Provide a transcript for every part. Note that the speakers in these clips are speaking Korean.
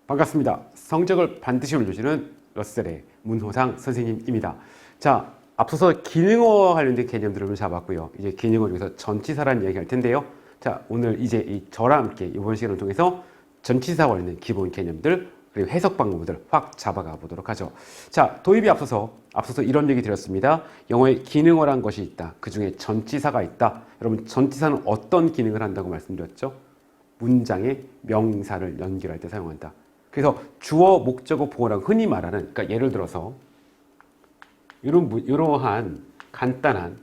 반갑습니다. 성적을 반드시 올려주는 러셀의 문호상 선생님입니다. 자, 앞서서 기능어 관련된 개념들을 잡았고요. 이제 기능어를 위해서 전치사라는 이야기 할 텐데요. 자, 오늘 이제 저와 함께 이번 시간을 통해서 전치사 관련된 기본 개념들 그리고 해석 방법들 확 잡아가 보도록 하죠. 자, 도입이 앞서서 이런 얘기 드렸습니다. 영어에 기능어란 것이 있다. 그 중에 전치사가 있다. 여러분, 전치사는 어떤 기능을 한다고 말씀드렸죠? 문장의 명사를 연결할 때 사용한다. 그래서 주어, 목적어, 보어라고 흔히 말하는, 그러니까 예를 들어서 이러한 간단한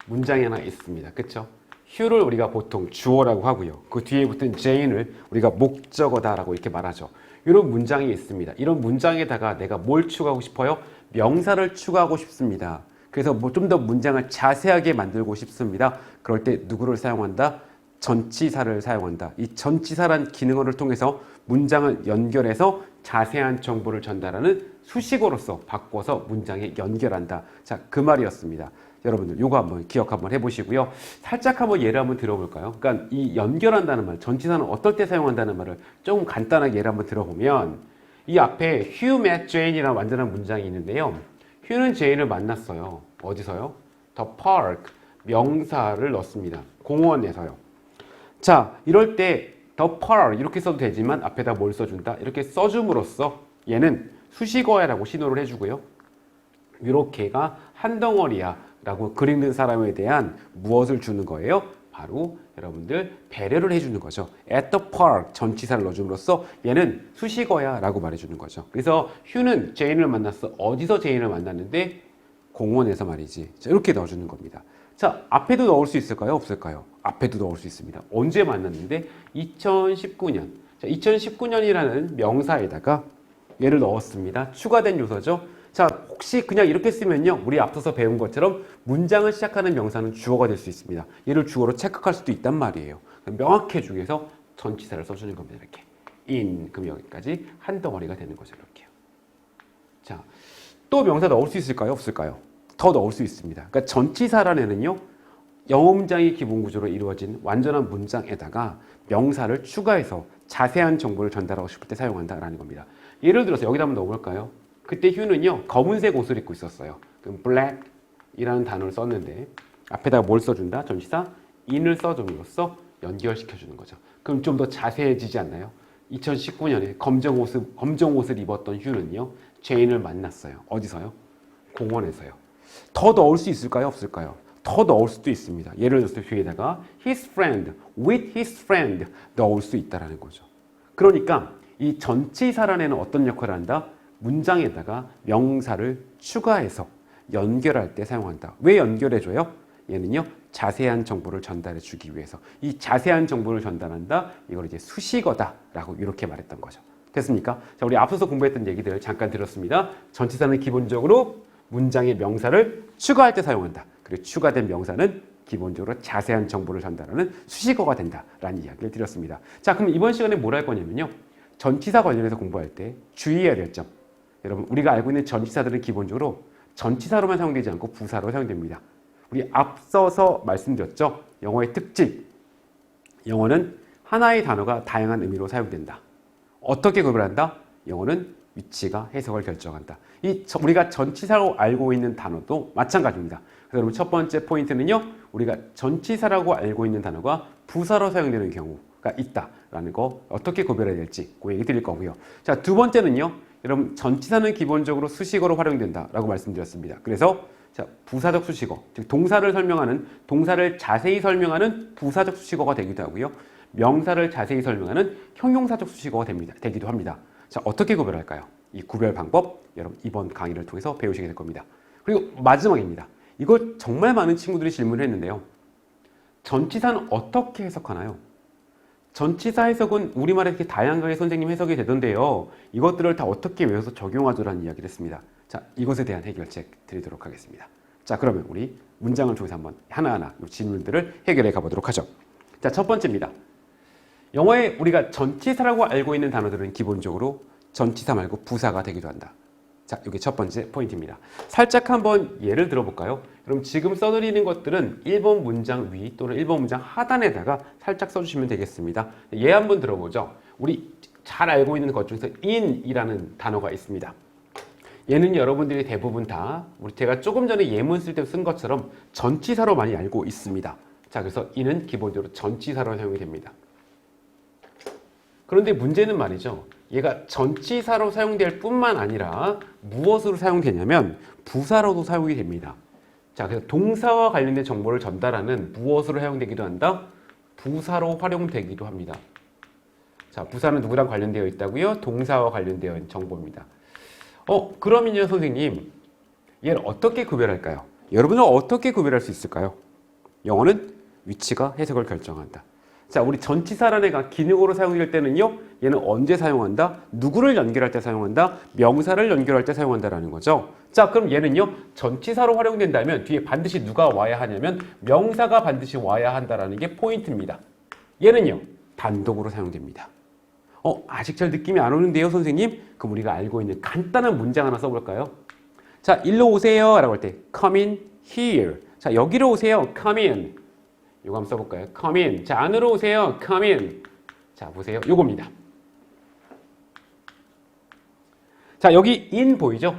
문장이 하나 있습니다. 그렇죠? who를 우리가 보통 주어라고 하고요. 그 뒤에 붙은 Jane을 우리가 목적어다라고 이렇게 말하죠. 이런 문장이 있습니다. 이런 문장에다가 내가 뭘 추가하고 싶어요? 명사를 추가하고 싶습니다. 그래서 뭐 좀 더 문장을 자세하게 만들고 싶습니다. 그럴 때 누구를 사용한다? 전치사를 사용한다. 이 전치사란 기능어를 통해서 문장을 연결해서 자세한 정보를 전달하는 수식어로서 바꿔서 문장에 연결한다. 자, 그 말이었습니다. 여러분들 요거 한번 기억 한번 해보시고요. 살짝 한번 예를 한번 들어볼까요? 그러니까 이 연결한다는 말, 전치사는 어떨 때 사용한다는 말을 조금 간단하게 예를 한번 들어보면 이 앞에 Hugh met Jane이라는 완전한 문장이 있는데요. Hugh는 Jane을 만났어요. 어디서요? The park, 명사를 넣습니다. 공원에서요. 자, 이럴 때 the park 이렇게 써도 되지만 앞에다 뭘 써준다? 이렇게 써줌으로써 얘는 수식어야라고 신호를 해주고요. 이렇게가 한 덩어리야 라고 글 읽는 사람에 대한 무엇을 주는 거예요? 바로 여러분들 배려를 해주는 거죠. at the park 전치사를 넣어줌으로써 얘는 수식어야 라고 말해주는 거죠. 그래서 휴는 제인을 만났어. 어디서 제인을 만났는데? 공원에서 말이지. 자, 이렇게 넣어주는 겁니다. 자, 앞에도 넣을 수 있을까요? 없을까요? 앞에도 넣을 수 있습니다. 언제 만났는데? 2019년. 자, 2019년이라는 명사에다가 얘를 넣었습니다. 추가된 요소죠. 자, 혹시 그냥 이렇게 쓰면요. 우리 앞서서 배운 것처럼 문장을 시작하는 명사는 주어가 될 수 있습니다. 얘를 주어로 체크할 수도 있단 말이에요. 명확해주기 위해서 전치사를 써주는 겁니다. 이렇게. in. 그럼 여기까지 한 덩어리가 되는 거죠. 이렇게요. 자, 또 명사 넣을 수 있을까요? 없을까요? 더 넣을 수 있습니다. 그러니까 전치사라는 애는요. 영어 문장의 기본 구조로 이루어진 완전한 문장에다가 명사를 추가해서 자세한 정보를 전달하고 싶을 때 사용한다라는 겁니다. 예를 들어서 여기다 한번 넣어볼까요? 그때 휴는요. 검은색 옷을 입고 있었어요. 그럼 black이라는 단어를 썼는데 앞에다가 뭘 써준다? 전치사 in을 써줌으로써 연결시켜주는 거죠. 그럼 좀 더 자세해지지 않나요? 2019년에 검정 옷을 입었던 휴는요. 제인을 만났어요. 어디서요? 공원에서요. 더 넣을 수 있을까요? 없을까요? 더 넣을 수도 있습니다. 예를 들어서 뒤에다가 his friend, with his friend 넣을 수 있다는 거죠. 그러니까 이 전치사라는 애는 어떤 역할을 한다? 문장에다가 명사를 추가해서 연결할 때 사용한다. 왜 연결해줘요? 얘는요, 자세한 정보를 전달해 주기 위해서. 이 자세한 정보를 전달한다? 이걸 이제 수식어다라고 이렇게 말했던 거죠. 됐습니까? 자, 우리 앞서서 공부했던 얘기들 잠깐 들었습니다. 전치사는 기본적으로 문장의 명사를 추가할 때 사용한다. 그리고 추가된 명사는 기본적으로 자세한 정보를 전달하는 수식어가 된다라는 이야기를 드렸습니다. 자, 그럼 이번 시간에 뭘 할 거냐면요. 전치사 관련해서 공부할 때 주의해야 될 점. 여러분, 우리가 알고 있는 전치사들은 기본적으로 전치사로만 사용되지 않고 부사로 사용됩니다. 우리 앞서서 말씀드렸죠. 영어의 특징. 영어는 하나의 단어가 다양한 의미로 사용된다. 어떻게 구별한다? 영어는 위치가 해석을 결정한다. 우리가 전치사로 알고 있는 단어도 마찬가지입니다. 그래서 여러분 첫 번째 포인트는요. 우리가 전치사라고 알고 있는 단어가 부사로 사용되는 경우가 있다라는 거 어떻게 구별해야 될지 그 얘기 드릴 거고요. 자, 두 번째는요. 여러분 전치사는 기본적으로 수식어로 활용된다라고 말씀드렸습니다. 그래서 자, 부사적 수식어, 즉 동사를 자세히 설명하는 부사적 수식어가 되기도 하고요. 명사를 자세히 설명하는 형용사적 수식어가 되기도 합니다. 자, 어떻게 구별할까요? 이 구별 방법 여러분 이번 강의를 통해서 배우시게 될 겁니다. 그리고 마지막입니다. 이걸 정말 많은 친구들이 질문을 했는데요. 전치사는 어떻게 해석하나요? 전치사 해석은 우리말에 이렇게 다양하게 선생님 해석이 되던데요. 이것들을 다 어떻게 외워서 적용하죠라는 이야기를 했습니다. 자, 이것에 대한 해결책 드리도록 하겠습니다. 자, 그러면 우리 문장을 통해서 한번 하나하나 이 질문들을 해결해 가보도록 하죠. 자, 첫 번째입니다. 영어에 우리가 전치사라고 알고 있는 단어들은 기본적으로 전치사 말고 부사가 되기도 한다. 자, 이게 첫 번째 포인트입니다. 살짝 한번 예를 들어볼까요? 그럼 지금 써드리는 것들은 1번 문장 위 또는 1번 문장 하단에다가 살짝 써주시면 되겠습니다. 예 한번 들어보죠. 우리 잘 알고 있는 것 중에서 in이라는 단어가 있습니다. 얘는 여러분들이 대부분 다 제가 조금 전에 예문 쓸 때 쓴 것처럼 전치사로 많이 알고 있습니다. 자, 그래서 in은 기본적으로 전치사로 사용이 됩니다. 그런데 문제는 말이죠. 얘가 전치사로 사용될 뿐만 아니라 무엇으로 사용되냐면 부사로도 사용이 됩니다. 자, 그래서 동사와 관련된 정보를 전달하는 무엇으로 사용되기도 한다? 부사로 활용되기도 합니다. 자, 부사는 누구랑 관련되어 있다고요? 동사와 관련되어 있는 정보입니다. 그러면요, 선생님, 얘를 어떻게 구별할까요? 여러분은 어떻게 구별할 수 있을까요? 영어는 위치가 해석을 결정한다. 자, 우리 전치사라는 애가 기능으로 사용될 때는요, 얘는 언제 사용한다? 누구를 연결할 때 사용한다? 명사를 연결할 때 사용한다라는 거죠. 자, 그럼 얘는요, 전치사로 활용된다면 뒤에 반드시 누가 와야 하냐면 명사가 반드시 와야 한다라는 게 포인트입니다. 얘는요, 단독으로 사용됩니다. 아직 잘 느낌이 안 오는데요, 선생님? 그럼 우리가 알고 있는 간단한 문장 하나 써볼까요? 자, 일로 오세요 라고 할 때 come in here. 자, 여기로 오세요. come in. 이거 한번 써볼까요? come in. 자, 안으로 오세요. come in. 자, 보세요. 요겁니다. 자, 여기 in 보이죠?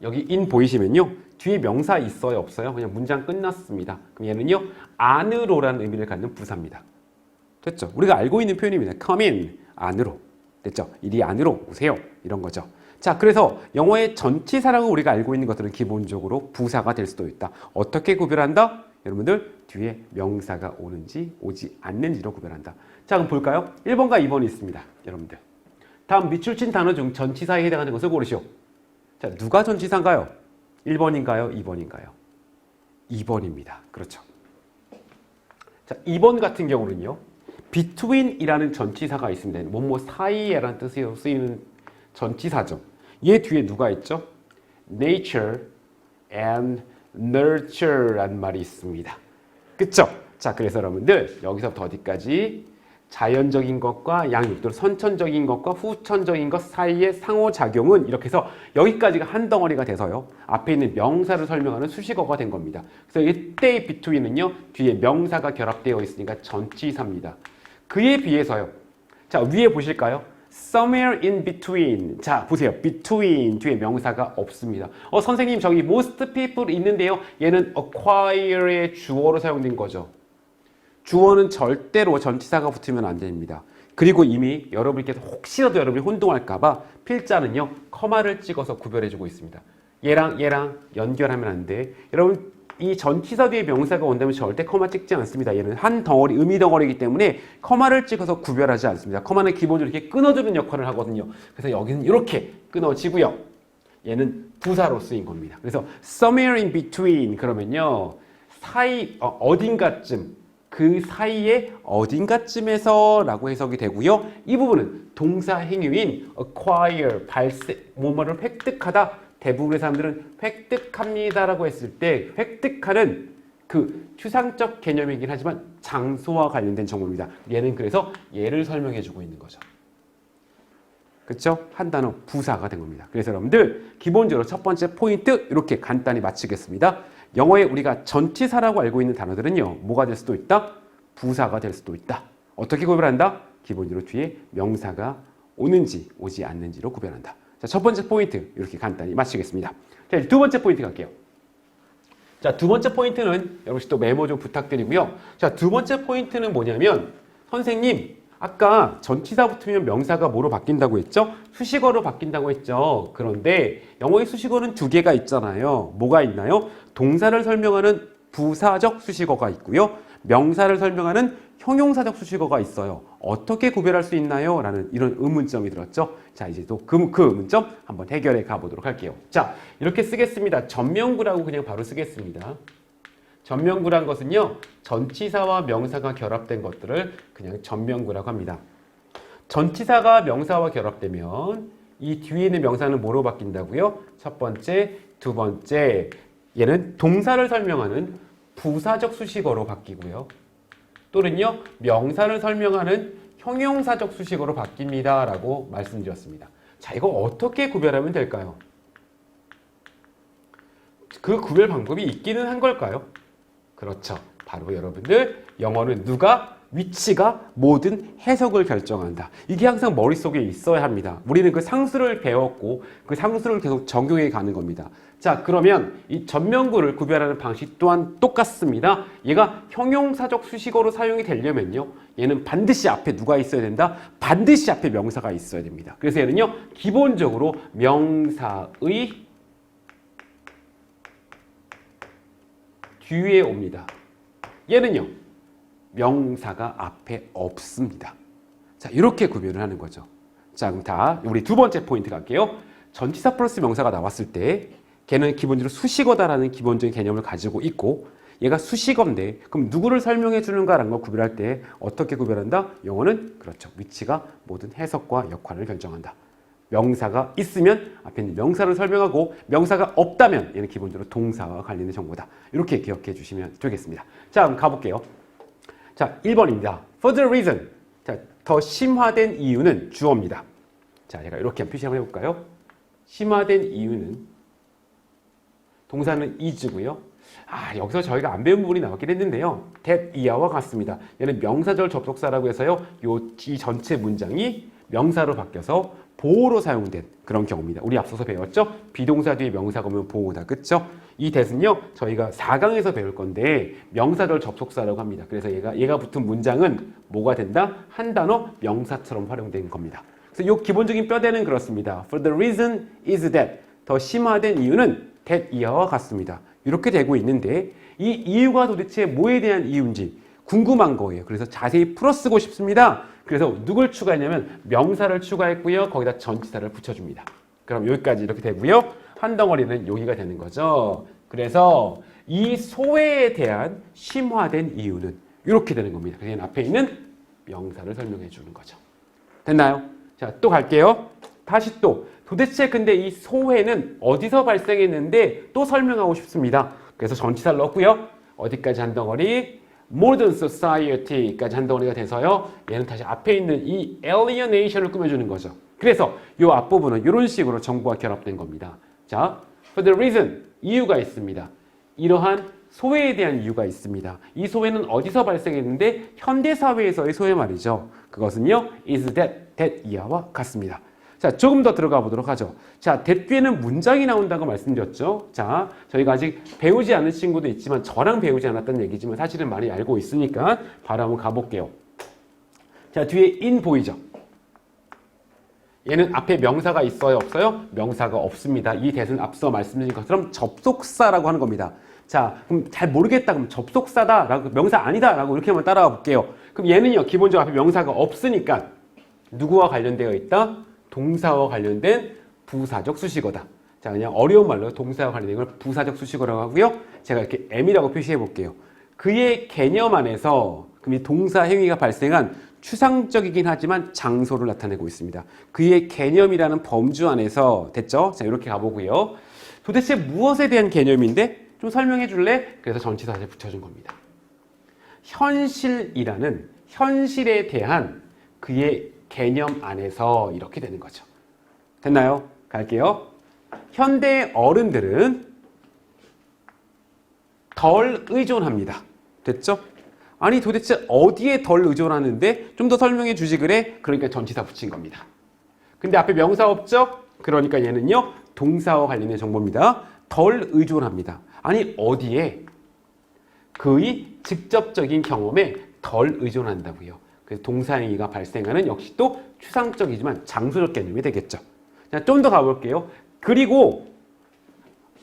여기 in 보이시면요. 뒤에 명사 있어요? 없어요? 그냥 문장 끝났습니다. 그럼 얘는요. 안으로라는 의미를 갖는 부사입니다. 됐죠? 우리가 알고 있는 표현입니다. come in. 안으로. 됐죠? 이리 안으로 오세요. 이런 거죠. 자, 그래서 영어의 전치사라고 우리가 알고 있는 것들은 기본적으로 부사가 될 수도 있다. 어떻게 구별한다? 여러분들 뒤에 명사가 오는지 오지 않는지로 구별한다. 자, 그럼 볼까요? 1번과 2번이 있습니다. 여러분들. 다음 밑줄 친 단어 중 전치사에 해당하는 것을 고르시오. 자, 누가 전치사인가요? 1번인가요? 2번인가요? 2번입니다. 그렇죠. 자, 2번 같은 경우는요. between이라는 전치사가 있습니다. 뭐뭐 사이에라는 뜻으로 쓰이는 전치사죠. 얘 뒤에 누가 있죠? nature and nurture라는 말이 있습니다. 그쵸? 자, 그래서 여러분들 여기서부터 어디까지 자연적인 것과 양육도 선천적인 것과 후천적인 것 사이의 상호작용은 이렇게 해서 여기까지가 한 덩어리가 돼서요. 앞에 있는 명사를 설명하는 수식어가 된 겁니다. 그래서 이때의 between은요. 뒤에 명사가 결합되어 있으니까 전치사입니다. 그에 비해서요. 자, 위에 보실까요? somewhere in between. 자, 보세요. between 뒤에 명사가 없습니다. 선생님 저기 most people 있는데요. 얘는 acquire의 주어로 사용된 거죠. 주어는 절대로 전치사가 붙으면 안 됩니다. 그리고 이미 여러분께서 혹시라도 여러분이 혼동할까봐 필자는요. 커마를 찍어서 구별해주고 있습니다. 얘랑 연결하면 안 돼. 여러분 이 전치사 뒤에 명사가 온다면 절대 커마 찍지 않습니다. 얘는 한 덩어리, 의미 덩어리이기 때문에 커마를 찍어서 구별하지 않습니다. 커마는 기본적으로 이렇게 끊어주는 역할을 하거든요. 그래서 여기는 이렇게 끊어지고요. 얘는 부사로 쓰인 겁니다. 그래서 somewhere in between 그러면요. 사이, 어딘가쯤, 그 사이에 어딘가쯤에서 라고 해석이 되고요. 이 부분은 동사 행위인 acquire, 뭐뭐를 획득하다. 대부분의 사람들은 획득합니다라고 했을 때 획득하는 그 추상적 개념이긴 하지만 장소와 관련된 정보입니다. 얘는 그래서 얘를 설명해주고 있는 거죠. 그렇죠? 한 단어 부사가 된 겁니다. 그래서 여러분들 기본적으로 첫 번째 포인트 이렇게 간단히 마치겠습니다. 영어에 우리가 전치사라고 알고 있는 단어들은요. 뭐가 될 수도 있다? 부사가 될 수도 있다. 어떻게 구별한다? 기본적으로 뒤에 명사가 오는지 오지 않는지로 구별한다. 자, 첫 번째 포인트 이렇게 간단히 마치겠습니다. 자, 두 번째 포인트 갈게요. 자, 두 번째 포인트는 여러분들 또 메모 좀 부탁드리고요. 자, 두 번째 포인트는 뭐냐면 선생님 아까 전치사 붙으면 명사가 뭐로 바뀐다고 했죠? 수식어로 바뀐다고 했죠. 그런데 영어의 수식어는 두 개가 있잖아요. 뭐가 있나요? 동사를 설명하는 부사적 수식어가 있고요. 명사를 설명하는 형용사적 수식어가 있어요. 어떻게 구별할 수 있나요? 라는 이런 의문점이 들었죠. 자, 이제 또 그 의문점 한번 해결해 가보도록 할게요. 자, 이렇게 쓰겠습니다. 전명구라고 그냥 바로 쓰겠습니다. 전명구란 것은요. 전치사와 명사가 결합된 것들을 그냥 전명구라고 합니다. 전치사가 명사와 결합되면 이 뒤에 있는 명사는 뭐로 바뀐다고요? 첫 번째, 두 번째. 얘는 동사를 설명하는 부사적 수식어로 바뀌고요. 또는요. 명사를 설명하는 형용사적 수식어로 바뀝니다. 라고 말씀드렸습니다. 자, 이거 어떻게 구별하면 될까요? 그 구별 방법이 있기는 한 걸까요? 그렇죠. 바로 여러분들 영어는 누가 위치가 모든 해석을 결정한다. 이게 항상 머릿속에 있어야 합니다. 우리는 그 상수를 배웠고 그 상수를 계속 적용해 가는 겁니다. 자, 그러면 이 전면구를 구별하는 방식 또한 똑같습니다. 얘가 형용사적 수식어로 사용이 되려면요. 얘는 반드시 앞에 누가 있어야 된다? 반드시 앞에 명사가 있어야 됩니다. 그래서 얘는요. 기본적으로 명사의 뒤에 옵니다. 얘는요. 명사가 앞에 없습니다. 자, 이렇게 구별을 하는 거죠. 자, 그럼 다 우리 두 번째 포인트 갈게요. 전치사 플러스 명사가 나왔을 때 걔는 기본적으로 수식어다라는 기본적인 개념을 가지고 있고 얘가 수식어인데 그럼 누구를 설명해 주는가라는 걸 구별할 때 어떻게 구별한다? 영어는 그렇죠. 위치가 모든 해석과 역할을 결정한다. 명사가 있으면 앞에 있는 명사를 설명하고 명사가 없다면 얘는 기본적으로 동사와 관련된 정보다. 이렇게 기억해 주시면 되겠습니다. 자, 그럼 가볼게요. 자, 1번입니다. For the reason. 자, 더 심화된 이유는 주어입니다. 자, 제가 이렇게 표시 한번 해볼까요? 심화된 이유는 동사는 is고요. 여기서 저희가 안 배운 부분이 나왔긴 했는데요. that 이하와 같습니다. 얘는 명사절 접속사라고 해서요. 이 전체 문장이 명사로 바뀌어서 보호로 사용된 그런 경우입니다. 우리 앞서서 배웠죠? 비동사 뒤에 명사가 오면 보호다. 그쵸? 이 that은요. 저희가 4강에서 배울 건데 명사절 접속사라고 합니다. 그래서 얘가 붙은 문장은 뭐가 된다? 한 단어 명사처럼 활용된 겁니다. 그래서 이 기본적인 뼈대는 그렇습니다. For the reason is that. 더 심화된 이유는 that 이하와 같습니다. 이렇게 되고 있는데 이 이유가 도대체 뭐에 대한 이유인지 궁금한 거예요. 그래서 자세히 풀어쓰고 싶습니다. 그래서 누굴 추가했냐면 명사를 추가했고요. 거기다 전치사를 붙여줍니다. 그럼 여기까지 이렇게 되고요. 한 덩어리는 여기가 되는 거죠. 그래서 이 소외에 대한 심화된 이유는 이렇게 되는 겁니다. 그래서 앞에 있는 명사를 설명해 주는 거죠. 됐나요? 자, 또 갈게요. 다시 또 도대체 근데 이 소외는 어디서 발생했는데 또 설명하고 싶습니다. 그래서 전치사를 넣었고요. 어디까지 한 덩어리? Modern Society까지 한 덩어리가 돼서요. 얘는 다시 앞에 있는 이 alienation을 꾸며주는 거죠. 그래서 이 앞부분은 이런 식으로 정보가 결합된 겁니다. 자, for the reason, 이유가 있습니다. 이러한 소외에 대한 이유가 있습니다. 이 소외는 어디서 발생했는데 현대사회에서의 소외 말이죠. 그것은요. is that 이하와 같습니다. 자, 조금 더 들어가 보도록 하죠. 자, that 뒤에는 문장이 나온다고 말씀드렸죠. 자, 저희가 아직 배우지 않은 친구도 있지만 저랑 배우지 않았다는 얘기지만 사실은 많이 알고 있으니까 바로 한번 가볼게요. 자, 뒤에 in 보이죠? 얘는 앞에 명사가 있어요? 없어요? 명사가 없습니다. 이 that은 앞서 말씀드린 것처럼 접속사라고 하는 겁니다. 자, 그럼 잘 모르겠다. 그럼 접속사다. 라고, 명사 아니다. 라고 이렇게 한번 따라가 볼게요. 그럼 얘는요, 기본적으로 앞에 명사가 없으니까 누구와 관련되어 있다? 동사와 관련된 부사적 수식어다. 자, 그냥 어려운 말로 동사와 관련된 걸 부사적 수식어라고 하고요. 제가 이렇게 M이라고 표시해 볼게요. 그의 개념 안에서 그럼 이 동사 행위가 발생한 추상적이긴 하지만 장소를 나타내고 있습니다. 그의 개념이라는 범주 안에서 됐죠? 자, 이렇게 가보고요. 도대체 무엇에 대한 개념인데? 좀 설명해 줄래? 그래서 전치사를 붙여준 겁니다. 현실이라는 현실에 대한 그의 개념 안에서 이렇게 되는 거죠. 됐나요? 갈게요. 현대 어른들은 덜 의존합니다. 됐죠? 아니 도대체 어디에 덜 의존하는데 좀 더 설명해 주지 그래? 그러니까 전치사 붙인 겁니다. 근데 앞에 명사 없죠? 그러니까 얘는요. 동사와 관련된 정보입니다. 덜 의존합니다. 아니 어디에? 그의 직접적인 경험에 덜 의존한다고요. 그래서 동사행위가 발생하는 역시 또 추상적이지만 장소적 개념이 되겠죠. 자, 좀 더 가볼게요. 그리고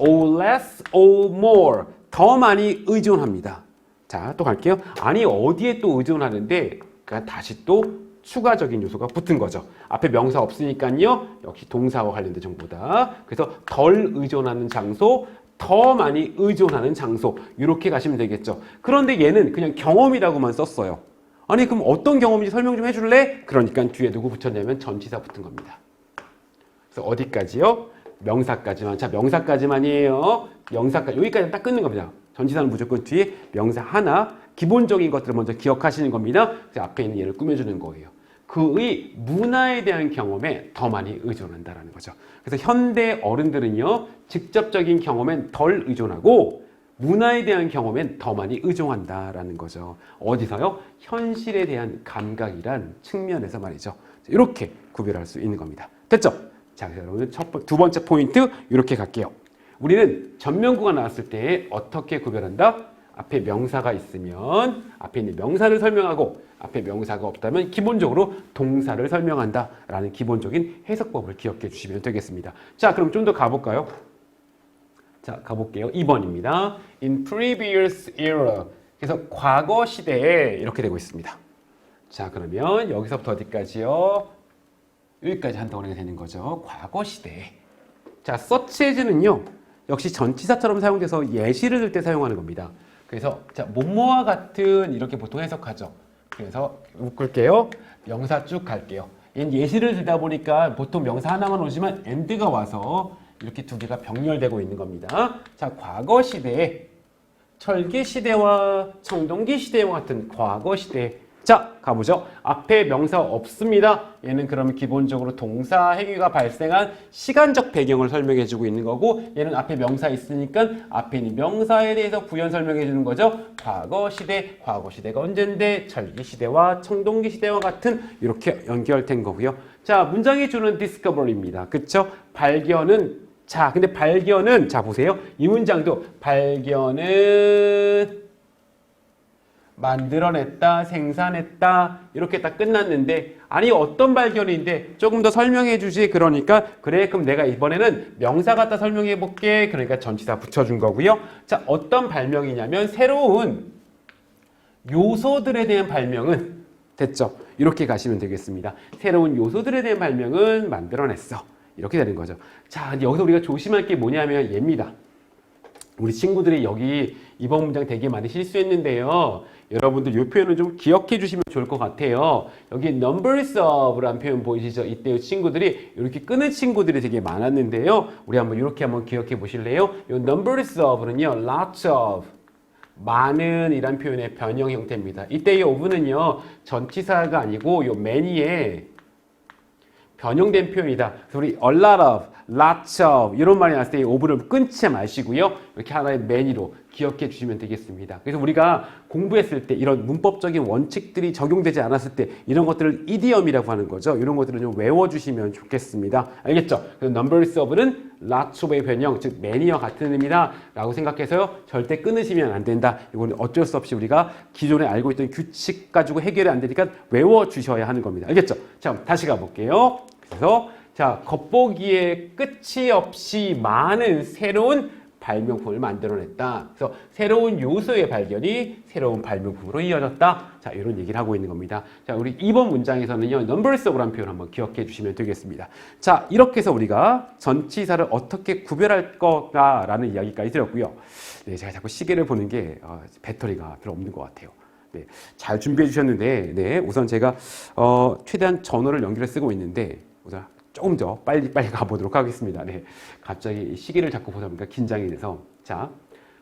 less or more 더 많이 의존합니다. 자, 또 갈게요. 아니 어디에 또 의존하는데 그러니까 다시 또 추가적인 요소가 붙은 거죠. 앞에 명사 없으니까요. 역시 동사와 관련된 정보다. 그래서 덜 의존하는 장소, 더 많이 의존하는 장소 이렇게 가시면 되겠죠. 그런데 얘는 그냥 경험이라고만 썼어요. 아니 그럼 어떤 경험인지 설명 좀 해줄래? 그러니까 뒤에 누구 붙였냐면 전치사 붙은 겁니다. 그래서 어디까지요? 명사까지만. 자, 명사까지만이에요. 명사까지. 여기까지 딱 끊는 겁니다. 전치사는 무조건 뒤에 명사 하나 기본적인 것들을 먼저 기억하시는 겁니다. 그래서 앞에 있는 얘를 꾸며주는 거예요. 그의 문화에 대한 경험에 더 많이 의존한다라는 거죠. 그래서 현대 어른들은요. 직접적인 경험엔 덜 의존하고 문화에 대한 경험엔 더 많이 의존한다라는 거죠. 어디서요? 현실에 대한 감각이란 측면에서 말이죠. 이렇게 구별할 수 있는 겁니다. 됐죠? 자, 그래서 여러분 두 번째 포인트 이렇게 갈게요. 우리는 전면구가 나왔을 때 어떻게 구별한다? 앞에 명사가 있으면 앞에 있는 명사를 설명하고 앞에 명사가 없다면 기본적으로 동사를 설명한다라는 기본적인 해석법을 기억해 주시면 되겠습니다. 자, 그럼 좀 더 가볼까요? 자, 가볼게요. 2번입니다. In previous era. 그래서 과거 시대에 이렇게 되고 있습니다. 자, 그러면 여기서부터 어디까지요? 여기까지 한 덩어리가 되는 거죠. 과거 시대에. 자, such as는요. 역시 전치사처럼 사용돼서 예시를 들 때 사용하는 겁니다. 그래서 자, 뭐뭐와 같은 이렇게 보통 해석하죠. 그래서 묶을게요. 명사 쭉 갈게요. 예시를 들다 보니까 보통 명사 하나만 오지만 and가 와서 이렇게 두 개가 병렬되고 있는 겁니다. 자, 과거 시대에 철기 시대와 청동기 시대와 같은 과거 시대. 자, 가보죠. 앞에 명사 없습니다. 얘는 그러면 기본적으로 동사 행위가 발생한 시간적 배경을 설명해 주고 있는 거고, 얘는 앞에 명사 있으니까 앞에 있는 명사에 대해서 부연 설명해 주는 거죠. 과거 시대, 과거 시대가 언젠데 철기 시대와 청동기 시대와 같은 이렇게 연결된 거고요. 자, 문장이 주는 discovery입니다. 그쵸? 발견은 자, 근데 발견은 자 보세요. 이 문장도 발견은 만들어냈다, 생산했다 이렇게 딱 끝났는데 아니 어떤 발견인데 조금 더 설명해 주지. 그러니까 그래 그럼 내가 이번에는 명사 갖다 설명해 볼게. 그러니까 전치사 붙여준 거고요. 자, 어떤 발명이냐면 새로운 요소들에 대한 발명은 됐죠. 이렇게 가시면 되겠습니다. 새로운 요소들에 대한 발명은 만들어냈어. 이렇게 되는 거죠. 자, 여기서 우리가 조심할 게 뭐냐면 얘입니다. 우리 친구들이 여기 이번 문장 되게 많이 실수했는데요. 여러분들 이 표현을 좀 기억해 주시면 좋을 것 같아요. 여기 numbers of라는 표현 보이시죠? 이때 친구들이 이렇게 끄는 친구들이 되게 많았는데요. 우리 한번 이렇게 한번 기억해 보실래요? 이 numbers of는요, lots of 많은 이란 표현의 변형 형태입니다. 이때 이 of는요, 전치사가 아니고 이 many의 변형된 표현이다. 그래서 우리 a lot of, lots of 이런 말이 나왔을 때 이 of를 끊지 마시고요. 이렇게 하나의 many로 기억해 주시면 되겠습니다. 그래서 우리가 공부했을 때 이런 문법적인 원칙들이 적용되지 않았을 때 이런 것들을 이디엄이라고 하는 거죠. 이런 것들을 좀 외워주시면 좋겠습니다. 알겠죠? 그래서 numbers of는 lots of의 변형, 즉 many와 같은 의미다 라고 생각해서요. 절대 끊으시면 안 된다. 이건 어쩔 수 없이 우리가 기존에 알고 있던 규칙 가지고 해결이 안 되니까 외워주셔야 하는 겁니다. 알겠죠? 자, 다시 가볼게요. 그래서 자, 겉보기에 끝이 없이 많은 새로운 발명품을 만들어냈다. 그래서 새로운 요소의 발견이 새로운 발명품으로 이어졌다. 자, 이런 얘기를 하고 있는 겁니다. 자, 우리 이번 문장에서는요, numbers of라는 표현 한번 기억해 주시면 되겠습니다. 자, 이렇게 해서 우리가 전치사를 어떻게 구별할 거라는 이야기까지 드렸고요. 네, 제가 자꾸 시계를 보는 게 배터리가 별로 없는 것 같아요. 네, 잘 준비해 주셨는데, 네, 우선 제가 최대한 전원을 연결해 쓰고 있는데, 우선 조금 더 빨리 가보도록 하겠습니다. 네, 갑자기 시계를 자꾸 보다 보니까 긴장이 돼서. 자,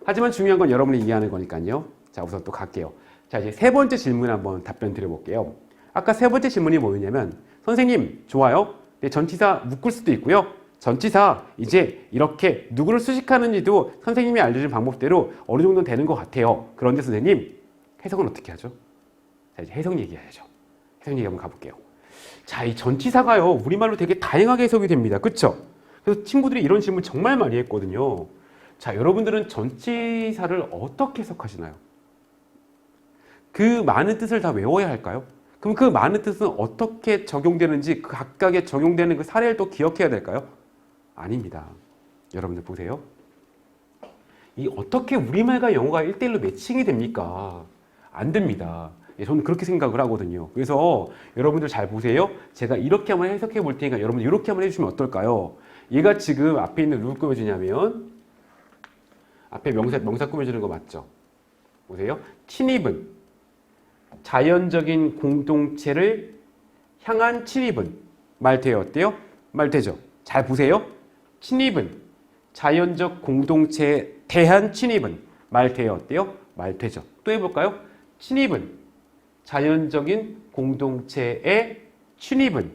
하지만 중요한 건 여러분이 이해하는 거니까요. 자, 우선 또 갈게요. 자, 이제 세 번째 질문 한번 답변 드려볼게요. 아까 세 번째 질문이 뭐였냐면, 선생님, 좋아요. 네, 전치사 묶을 수도 있고요. 전치사 이제 이렇게 누구를 수식하는지도 선생님이 알려준 방법대로 어느 정도는 되는 것 같아요. 그런데 선생님, 해석은 어떻게 하죠? 자, 이제 해석 얘기해야죠. 해석 얘기 한번 가볼게요. 자, 이 전치사가요, 우리말로 되게 다양하게 해석이 됩니다. 그쵸? 그래서 친구들이 이런 질문 정말 많이 했거든요. 자, 여러분들은 전치사를 어떻게 해석하시나요? 그 많은 뜻을 다 외워야 할까요? 그럼 그 많은 뜻은 어떻게 적용되는지 그 각각의 적용되는 그 사례를 또 기억해야 될까요? 아닙니다. 여러분들 보세요. 이 어떻게 우리말과 영어가 1대1로 매칭이 됩니까? 안 됩니다. 저는 그렇게 생각을 하거든요. 그래서 여러분들 잘 보세요. 제가 이렇게 한번 해석해 볼 테니까 여러분들 이렇게 한번 해주시면 어떨까요? 얘가 지금 앞에 있는 누구 꾸며주냐면 앞에 명사 꾸며주는 거 맞죠? 보세요. 침입은 자연적인 공동체를 향한 침입은 말 돼요? 어때요? 말 되죠? 잘 보세요. 침입은 자연적 공동체에 대한 침입은 말 돼요? 어때요? 말 되죠? 또 해볼까요? 침입은 자연적인 공동체의 침입은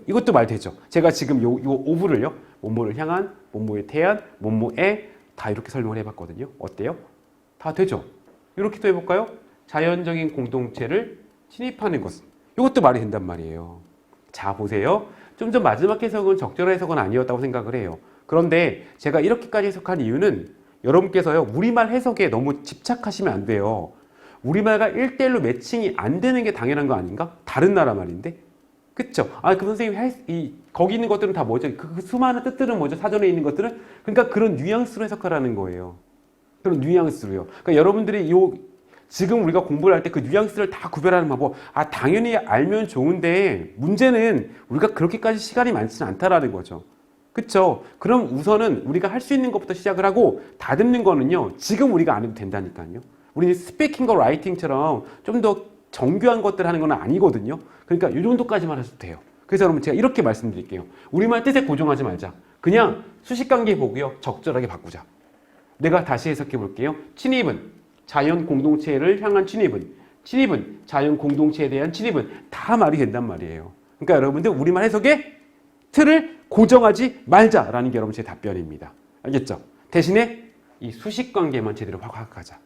이것도 말 되죠. 제가 지금 요 오브를요, 뭐뭐를 향한, 뭐뭐에 대한, 뭐뭐에 다 이렇게 설명을 해봤거든요. 어때요? 다 되죠? 이렇게 또 해볼까요? 자연적인 공동체를 침입하는 것은. 이것도 말이 된단 말이에요. 자, 보세요. 좀 전 마지막 해석은 적절한 해석은 아니었다고 생각을 해요. 그런데 제가 이렇게까지 해석한 이유는 여러분께서요, 우리말 해석에 너무 집착하시면 안 돼요. 우리말과 1대1로 매칭이 안 되는 게 당연한 거 아닌가? 다른 나라 말인데? 그쵸? 아, 그 선생님, 거기 있는 것들은 다 뭐죠? 그 수많은 뜻들은 뭐죠? 사전에 있는 것들은? 그러니까 그런 뉘앙스로 해석하라는 거예요. 그런 뉘앙스로요. 그러니까 여러분들이 지금 우리가 공부를 할 때 그 뉘앙스를 다 구별하는 방법, 당연히 알면 좋은데, 문제는 우리가 그렇게까지 시간이 많지는 않다라는 거죠. 그쵸? 그럼 우선은 우리가 할 수 있는 것부터 시작을 하고, 다듬는 거는요, 지금 우리가 안 해도 된다니까요. 우리는 스피킹과 라이팅처럼 좀 더 정교한 것들 하는 건 아니거든요. 그러니까 이 정도까지만 하셔도 돼요. 그래서 여러분 제가 이렇게 말씀드릴게요. 우리말 뜻에 고정하지 말자. 그냥 수식관계 보고요. 적절하게 바꾸자. 내가 다시 해석해 볼게요. 침입은 자연 공동체를 향한 침입은 자연 공동체에 대한 침입은 다 말이 된단 말이에요. 그러니까 여러분들 우리말 해석에 틀을 고정하지 말자라는 게 여러분 제 답변입니다. 알겠죠? 대신에 이 수식관계만 제대로 파악하자.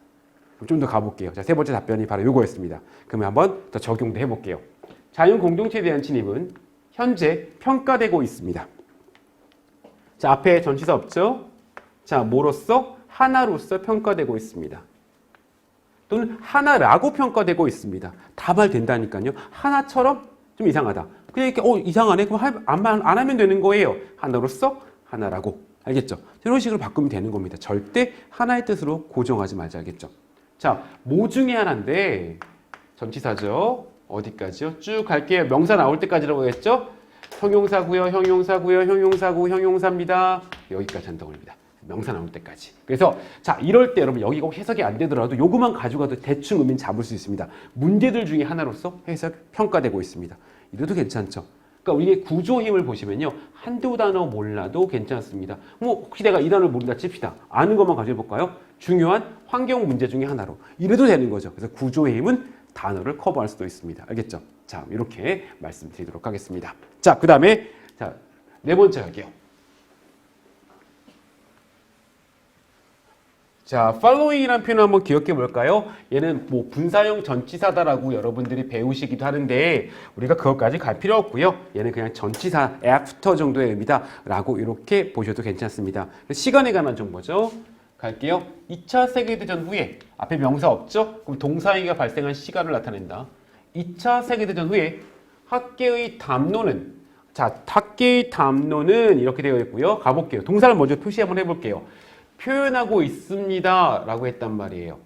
좀 더 가볼게요. 자, 세 번째 답변이 바로 이거였습니다. 그러면 한번 더 적용도 해볼게요. 자연 공동체에 대한 침입은 현재 평가되고 있습니다. 자, 앞에 전치사 없죠? 자, 뭐로써? 하나로서 평가되고 있습니다. 또는 하나라고 평가되고 있습니다. 다 말 된다니까요. 하나처럼 좀 이상하다. 그냥 이렇게 이상하네. 그럼 안 하면 되는 거예요. 하나로서 하나라고. 알겠죠? 이런 식으로 바꾸면 되는 겁니다. 절대 하나의 뜻으로 고정하지 말자. 알겠죠? 자, 뭐 중에 하나인데 전치사죠. 어디까지요? 쭉 갈게요. 명사 나올 때까지라고 했죠? 형용사고요. 형용사입니다. 여기까지 한다고 합니다. 명사 나올 때까지. 그래서 자, 이럴 때 여러분 여기 꼭 해석이 안 되더라도 요거만 가져가도 대충 의미는 잡을 수 있습니다. 문제들 중에 하나로서 해석 평가되고 있습니다. 이래도 괜찮죠? 그러니까 우리의 구조 힘을 보시면요. 한두 단어 몰라도 괜찮습니다. 혹시 내가 이 단어를 모른다 칩시다. 아는 것만 가져볼까요? 중요한 환경 문제 중에 하나로. 이래도 되는 거죠. 그래서 구조의 힘은 단어를 커버할 수도 있습니다. 알겠죠? 자, 이렇게 말씀드리도록 하겠습니다. 자, 그 다음에 자, 네 번째 갈게요. 자, following이라는 표현 한번 기억해 볼까요? 얘는 뭐 분사형 전치사다라고 여러분들이 배우시기도 하는데 우리가 그것까지 갈 필요 없고요. 얘는 그냥 전치사 after 정도의 의미다 라고 이렇게 보셔도 괜찮습니다. 시간에 관한 정보죠. 갈게요. 2차 세계대전 후에 앞에 명사 없죠? 그럼 동사행위가 발생한 시간을 나타낸다. 2차 세계대전 후에 학계의 담론은 학계의 담론은 이렇게 되어 있고요. 가볼게요. 동사를 먼저 표시 한번 해볼게요. 표현하고 있습니다 라고 했단 말이에요.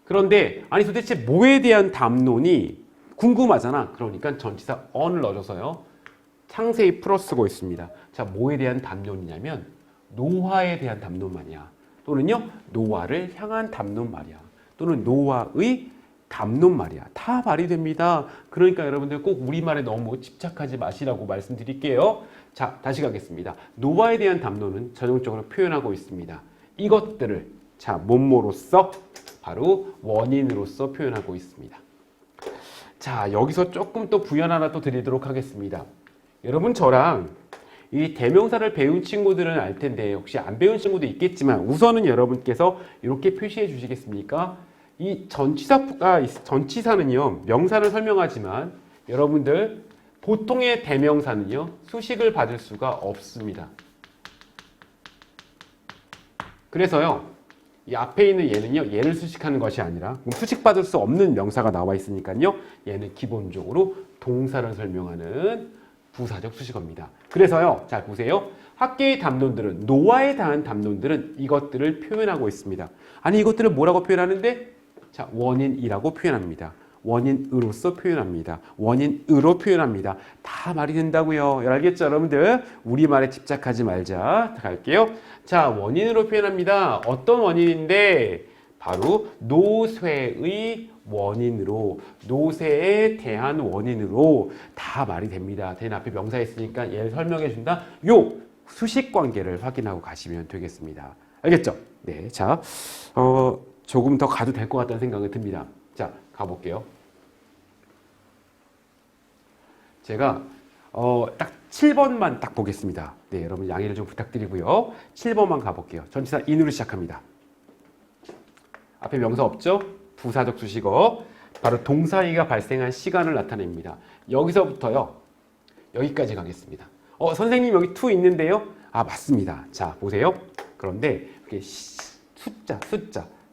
그런데 아니 도대체 뭐에 대한 담론이 궁금하잖아. 그러니까 전치사 on을 넣어줘서요. 상세히 풀어쓰고 있습니다. 자, 뭐에 대한 담론이냐면 노화에 대한 담론 말이야. 또는요, 노화를 향한 담론 말이야. 또는 노화의 담론 말이야. 다 말이 됩니다. 그러니까 여러분들 꼭 우리말에 너무 집착하지 마시라고 말씀드릴게요. 자, 다시 가겠습니다. 노화에 대한 담론은 전형적으로 표현하고 있습니다. 이것들을 뭐뭐로써 바로 원인으로서 표현하고 있습니다. 자, 여기서 조금 또 부연 하나 또 드리도록 하겠습니다. 여러분 저랑 이 대명사를 배운 친구들은 알 텐데 혹시 안 배운 친구도 있겠지만 우선은 여러분께서 이렇게 표시해 주시겠습니까? 이 전치사는요, 명사를 설명하지만 여러분들 보통의 대명사는요, 수식을 받을 수가 없습니다. 그래서요, 이 앞에 있는 얘는요, 얘를 수식하는 것이 아니라 수식받을 수 없는 명사가 나와 있으니까요, 얘는 기본적으로 동사를 설명하는 부사적 수식어입니다. 그래서요, 잘 보세요. 학계의 담론들은, 노화에 대한 담론들은 이것들을 표현하고 있습니다. 아니, 이것들을 뭐라고 표현하는데? 자, 원인이라고 표현합니다. 원인으로서 표현합니다. 원인으로 표현합니다. 다 말이 된다고요. 알겠죠, 여러분들? 우리말에 집착하지 말자. 갈게요. 자, 원인으로 표현합니다. 어떤 원인인데? 바로 노쇠의 원인으로, 노쇠에 대한 원인으로 다 말이 됩니다. 대신 앞에 명사 있으니까 얘를 설명해 준다. 요 수식 관계를 확인하고 가시면 되겠습니다. 알겠죠? 네, 자, 조금 더 가도 될 것 같다는 생각이 듭니다. 자, 가볼게요. 제가 딱 7번만 딱 보겠습니다. 네, 여러분 양해를 좀 부탁드리고요. 7번만 가볼게요. 전치사 in으로 시작합니다. 앞에 명사 없죠? 부사적 수식어. 바로 동사이가 발생한 시간을 나타냅니다. 여기서부터요. 여기까지 가겠습니다. 선생님 여기 to 있는데요? 아, 맞습니다. 자, 보세요. 그런데 이게 숫자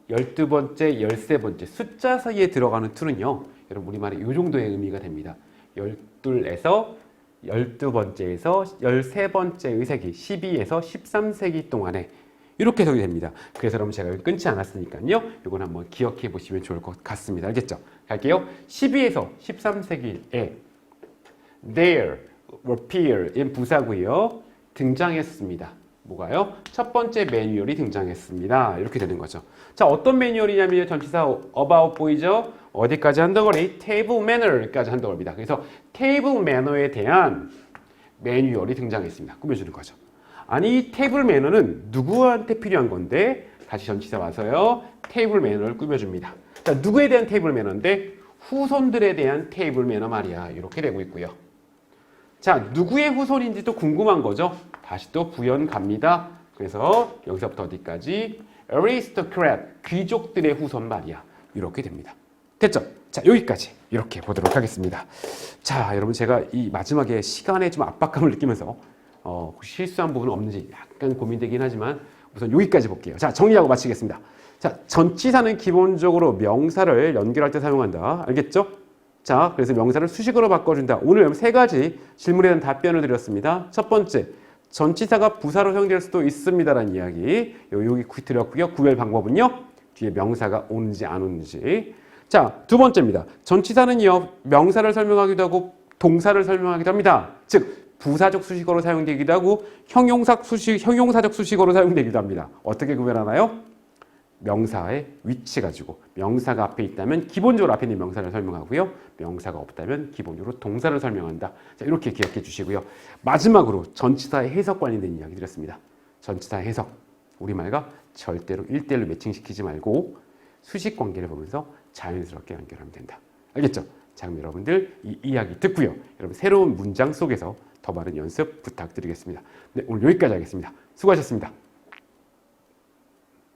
12번째, 13번째 숫자 사이에 들어가는 to는요. 여러분 우리말에 이 정도의 의미가 됩니다. 12에서 12번째에서 13번째의 세기, 12에서 13세기 동안에 이렇게 해석이 됩니다. 그래서 여러분 제가 여기 끊지 않았으니까요. 이건 한번 기억해 보시면 좋을 것 같습니다. 알겠죠? 갈게요. 12에서 13세기에 there appear 인 부사고요. 등장했습니다. 뭐가요? 첫 번째 매뉴얼이 등장했습니다. 이렇게 되는 거죠. 자, 어떤 매뉴얼이냐면 전치사 about 보이죠? 어디까지 한덩어리? table manner까지 한덩어리입니다. 그래서 table manner에 대한 매뉴얼이 등장했습니다. 꾸며주는 거죠. 아니, 이 테이블 매너는 누구한테 필요한 건데? 다시 전치사 와서요. 테이블 매너를 꾸며줍니다. 자, 누구에 대한 테이블 매너인데? 후손들에 대한 테이블 매너 말이야. 이렇게 되고 있고요. 자, 누구의 후손인지 또 궁금한 거죠? 다시 또 부연 갑니다. 그래서 여기서부터 어디까지? aristocrat, 귀족들의 후손 말이야. 이렇게 됩니다. 됐죠? 자, 여기까지 이렇게 보도록 하겠습니다. 자, 여러분 제가 이 마지막에 시간에 좀 압박감을 느끼면서 혹시 실수한 부분은 없는지 약간 고민되긴 하지만 우선 여기까지 볼게요. 자, 정리하고 마치겠습니다. 자, 전치사는 기본적으로 명사를 연결할 때 사용한다. 알겠죠? 자, 그래서 명사를 수식어로 바꿔준다. 오늘 세 가지 질문에 대한 답변을 드렸습니다. 첫 번째, 전치사가 부사로 사용될 수도 있습니다라는 이야기. 여기 드렸고요. 구별 방법은요. 뒤에 명사가 오는지 안 오는지. 자, 두 번째입니다. 전치사는요. 명사를 설명하기도 하고 동사를 설명하기도 합니다. 즉, 부사적 수식어로 사용되기도 하고 형용사적 수식어로 사용되기도 합니다. 어떻게 구별하나요? 명사의 위치 가지고 명사가 앞에 있다면 기본적으로 앞에 있는 명사를 설명하고요. 명사가 없다면 기본적으로 동사를 설명한다. 자, 이렇게 기억해 주시고요. 마지막으로 전치사의 해석 관련된 이야기 드렸습니다. 전치사의 해석. 우리말과 절대로 1대1로 매칭시키지 말고 수식 관계를 보면서 자연스럽게 연결하면 된다. 알겠죠? 자, 그럼 여러분들 이 이야기 듣고요. 여러분 새로운 문장 속에서 더 많은 연습 부탁드리겠습니다. 네, 오늘 여기까지 하겠습니다. 수고하셨습니다.